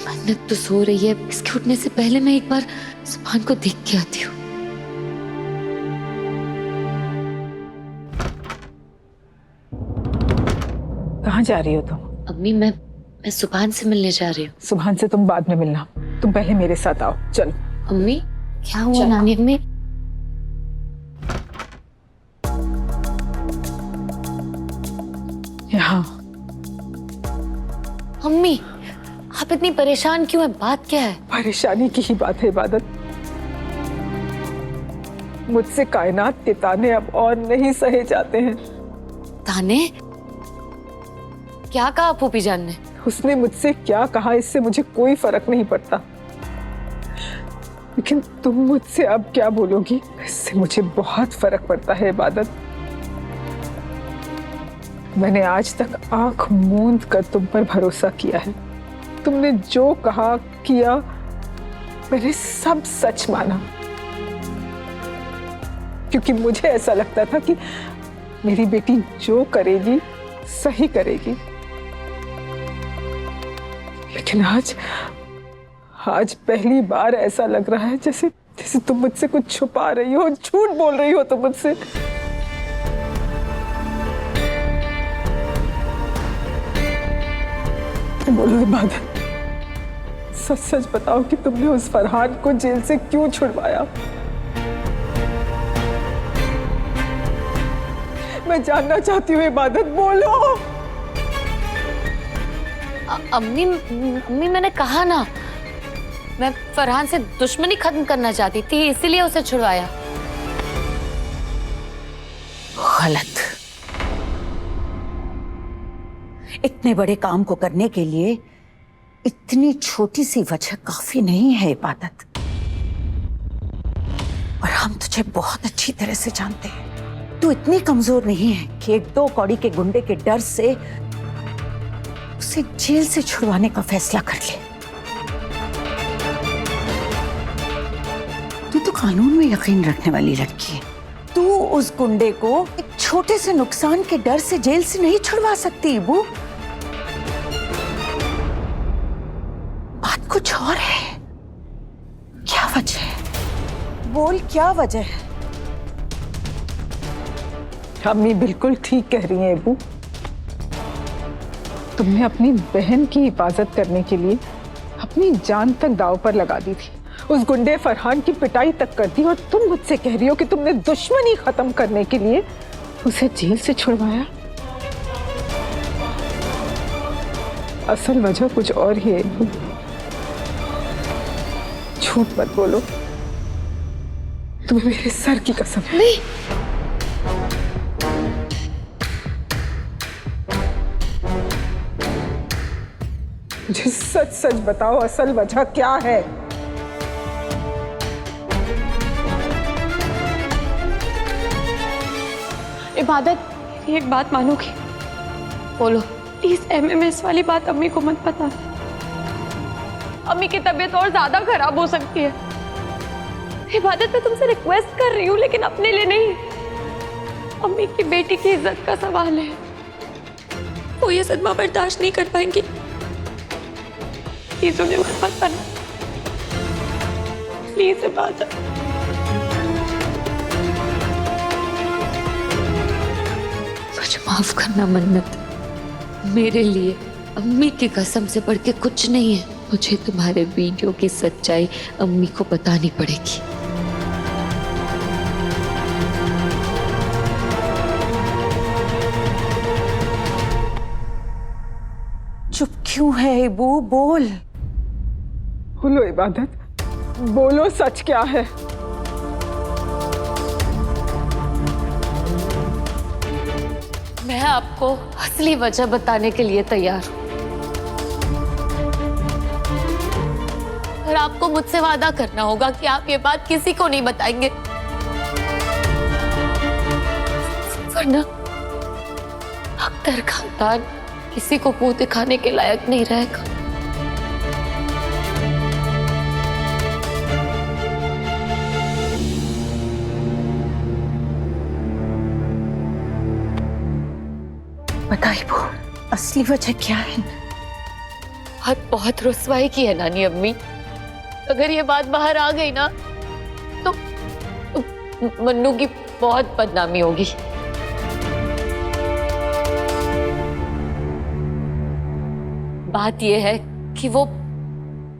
मन्नत तो सो रही है, इसके उठने से पहले मैं एक बार सुभान को देख के आती हूँ। कहाँ जा रही हो तुम? अम्मी मैं सुभान से मिलने जा रही हूँ। सुभान से तुम बाद में मिलना, तुम पहले मेरे साथ आओ। चलो। अम्मी क्या हुआ? नानी अम्मी यहाँ। अम्मी आप इतनी परेशान क्यों है? बात क्या है? परेशानी की ही बात है इबादत। मुझसे कायनात के ताने अब और नहीं सहे जाते हैं। ताने? क्या कहा फूफी जान ने? उसने मुझसे क्या कहा इससे मुझे कोई फर्क नहीं पड़ता, लेकिन तुम मुझसे अब क्या बोलोगी इससे मुझे बहुत फर्क पड़ता है इबादत। मैंने आज तक आंख मूंद कर तुम पर भरोसा किया है। तुमने जो कहा किया मैंने सब सच माना, क्योंकि मुझे ऐसा लगता था कि मेरी बेटी जो करेगी सही करेगी। लेकिन आज पहली बार ऐसा लग रहा है जैसे तुम मुझसे कुछ छुपा रही हो, झूठ बोल रही हो तुम मुझसे। बोलो इबादत, सच सच बताओ कि तुमने उस फरहान को जेल से क्यों छुड़वाया? मैं जानना चाहती हूँ इबादत, बोलो। अम्मी मैंने कहा ना, मैं फरहान से दुश्मनी खत्म करना चाहती थी, इसीलिए उसे छुड़वाया। गलत। इतने बड़े काम को करने के लिए इतनी छोटी सी वजह काफी नहीं है इबादत। और हम तुझे बहुत अच्छी तरह से जानते हैं। तू इतनी कमजोर नहीं है कि एक दो कौड़ी के गुंडे के डर से उसे जेल से छुड़वाने का फैसला कर ले। तू तो कानून में यकीन रखने वाली लड़की है। तू उस गुंडे को एक छोटे से नुकसान के डर से जेल से नहीं छुड़वा सकती इबू। बात कुछ और है। क्या वजह है? बोल, क्या वजह है? अम्मी बिल्कुल ठीक कह रही हैं अबू। तुमने अपनी बहन की हिफाजत करने के लिए अपनी जान तक दांव पर लगा दी थी। उस गुंडे फरहान की पिटाई तक कर दी, और तुम मुझसे कह रही हो कि तुमने दुश्मनी खत्म करने के लिए उसे जेल से छुड़वाया। असल वजह कुछ और ही है। झूठ मत बोलो, तुम्हें मेरे सर की कसम है। नहीं, मुझे सच सच बताओ, असल वजह क्या है? इबादत, एक बात मानोगी? बोलो। प्लीज एमएमएस वाली बात अम्मी को मत बता। अम्मी की तबीयत और ज्यादा खराब हो सकती है। इबादत, मैं तुमसे रिक्वेस्ट कर रही हूँ, लेकिन अपने लिए नहीं। अम्मी की बेटी की इज्जत का सवाल है। वो ये सदमा बर्दाश्त नहीं कर पाएंगी। प्लीज उन्हें मत बताना। प्लीज इबादत। मुझे माफ करना मन्नत, मेरे लिए अम्मी की कसम से बढ़ के कुछ नहीं है। मुझे तुम्हारे वीडियो की सच्चाई अम्मी को बतानी पड़ेगी। चुप क्यों है इबू? बोल। बोलो इबादत, बोलो सच क्या है? मैं आपको असली वजह बताने के लिए तैयार हूं, और आपको मुझसे वादा करना होगा कि आप ये बात किसी को नहीं बताएंगे, वरना अख्तर खानदान किसी को मुंह दिखाने के लायक नहीं रहेगा। बताइए वो असली वजह क्या है? बहुत बहुत रुसवाई की है नानी अम्मी। अगर ये बात बाहर आ गई ना तो मन्नू की बहुत बदनामी होगी। बात ये है कि वो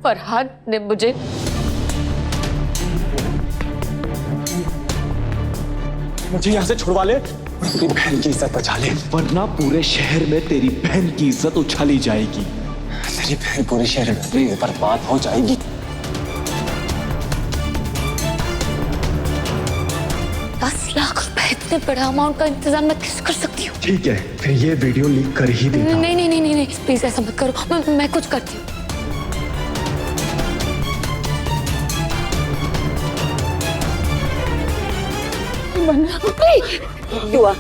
फरहान ने मुझे यहाँ से छुड़वा ले और अपनी बहन की इज्जत बचा ले, वरना पूरे शहर में तेरी बहन की इज्जत उछाली जाएगी। तेरी बहन पूरे शहर में बर्बाद हो जाएगी। 10 लाख रुपए इतने बड़ा अमाउंट का इंतजाम मैं कैसे कर सकती हूँ? ठीक है, फिर ये वीडियो लीक कर ही देना। नहीं नहीं नहीं नहीं नहीं, प्लीज ऐसा मत करो, मैं कुछ करती हूँ। दुआ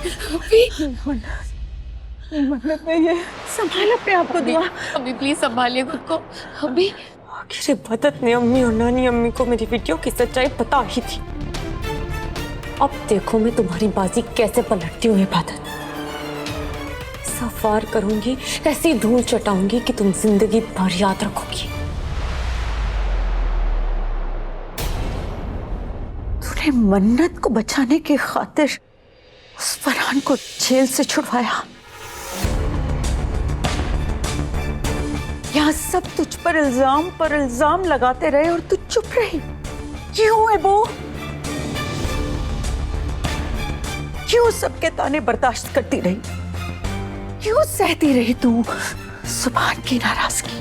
मन्नत में ये संभाल अपने आप को दुआ। अभी प्लीज संभालिए खुद को। अभी आखिर इबादत ने अम्मी और नानी अम्मी को मेरी वीडियो की सच्चाई पता ही थी। अब देखो मैं तुम्हारी बाजी कैसे पलटती हूँ इबादत। ऐसा वार करूंगी, ऐसी धूल चटाऊंगी कि तुम जिंदगी भर याद रखोगी। तूने मन्नत को बचाने की खातिर उस फरहान को जेल से छुड़वाया। यहाँ सब तुझ पर इल्जाम लगाते रहे और तू चुप रही। क्यों है वो? क्यों सबके ताने बर्दाश्त करती रही? क्यों सहती रही तू सुभान की नाराजगी?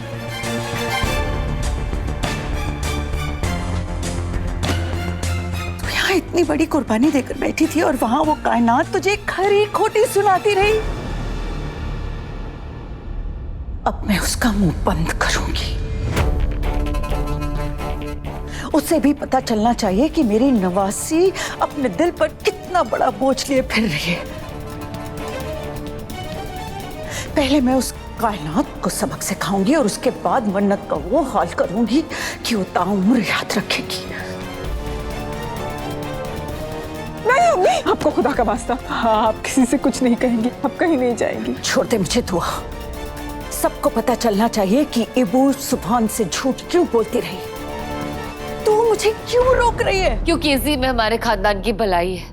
तू यहाँ इतनी बड़ी कुर्बानी देकर बैठी थी और वहां वो कायनात तुझे खरी खोटी सुनाती रही। अब मैं उसका मुंह बंद करूंगी। उसे भी पता चलना चाहिए कि मेरी नवासी अपने दिल पर कितना बड़ा बोझ लिए फिर रही है। पहले मैं उस कायनात को सबक सिखाऊंगी और उसके बाद मन्नत का वो हाल करूंगी कि वो ताउम्र याद रखेगी। नहीं अम्मी, आपको खुदा का वास्ता, आप किसी से कुछ नहीं कहेंगी, आप कहीं नहीं जाएंगी। छोड़ दे मुझे दुआ। सबको पता चलना चाहिए कि इबू सुभान से झूठ क्यों बोलती रही। तू मुझे क्यों रोक रही है? क्योंकि इसी में हमारे खानदान की भलाई है।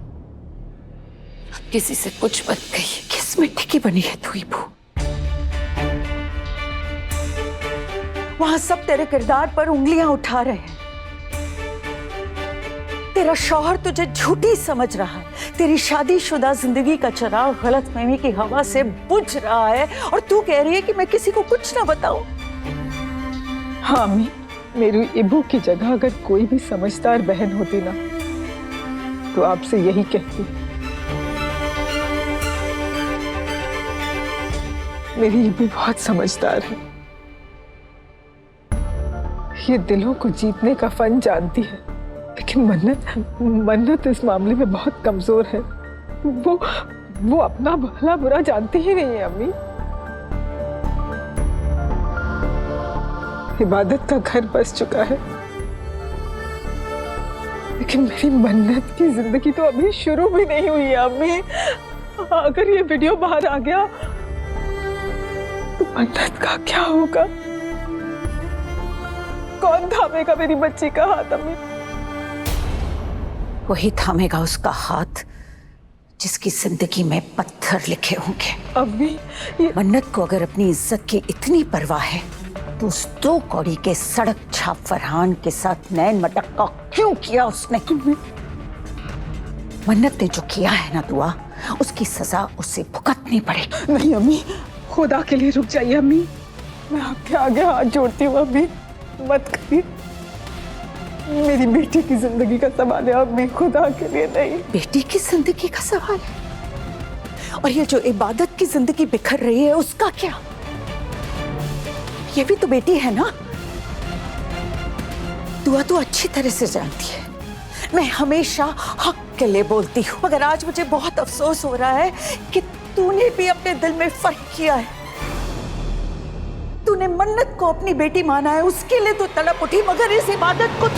किसी से कुछ मत कहिए। किस मिट्टी की बनी है तू इबू? वहां सब तेरे किरदार पर उंगलियां उठा रहे हैं। तेरा शौहर तुझे झूठी समझ रहा है। तेरी शादीशुदा जिंदगी का चिराग गलतफहमी की हवा से बुझ रहा है और तू कह रही है कि मैं किसी को कुछ ना बताऊं। हाँ अम्मी, मेरी इबू की जगह अगर कोई भी समझदार बहन होती ना तो आपसे यही कहती। मेरी इबू बहुत समझदार है। ये दिलों को जीतने का फन जानती है, लेकिन मन्नत इस मामले में बहुत कमजोर है। वो अपना भला बुरा जानती ही नहीं है अम्मी। इबादत का घर बस चुका है, लेकिन मेरी मन्नत की जिंदगी तो अभी शुरू भी नहीं हुई है अम्मी। अगर ये वीडियो बाहर आ गया तो मन्नत का क्या होगा? कौन थामेगा मेरी बच्ची का हाथ अम्मी? वही थामेगा उसका हाथ जिसकी जिंदगी में पत्थर लिखे होंगे। अम्मी, ये मन्नत को अगर अपनी इज्जत की इतनी परवाह है तो उस 2 कौड़ी के सड़क छाप फरहान के साथ नैन मटक्का क्यों किया उसने? मन्नत ने जो किया है ना दुआ, उसकी सजा उसे भुगतनी पड़ेगी। नहीं अम्मी, खुदा के लिए रुक जाइए अम्मी। मैं आपके आगे हाथ जोड़ती हूँ अम्मी, मत करिए। मेरी बेटी की जिंदगी का सवाल है अम्मी, खुदा के लिए नहीं। बेटी की जिंदगी का सवाल है? और ये जो इबादत की जिंदगी बिखर रही है उसका क्या? ये भी तो बेटी है ना? दुआ तो अच्छी तरह से जानती है मैं हमेशा हक के लिए बोलती हूँ, मगर आज मुझे बहुत अफसोस हो रहा है कि तूने भी अपने दिल में फर्क किया है। तूने मन्नत को अपनी बेटी माना है, उसके लिए तो तड़प उठी, मगर इस इबादत को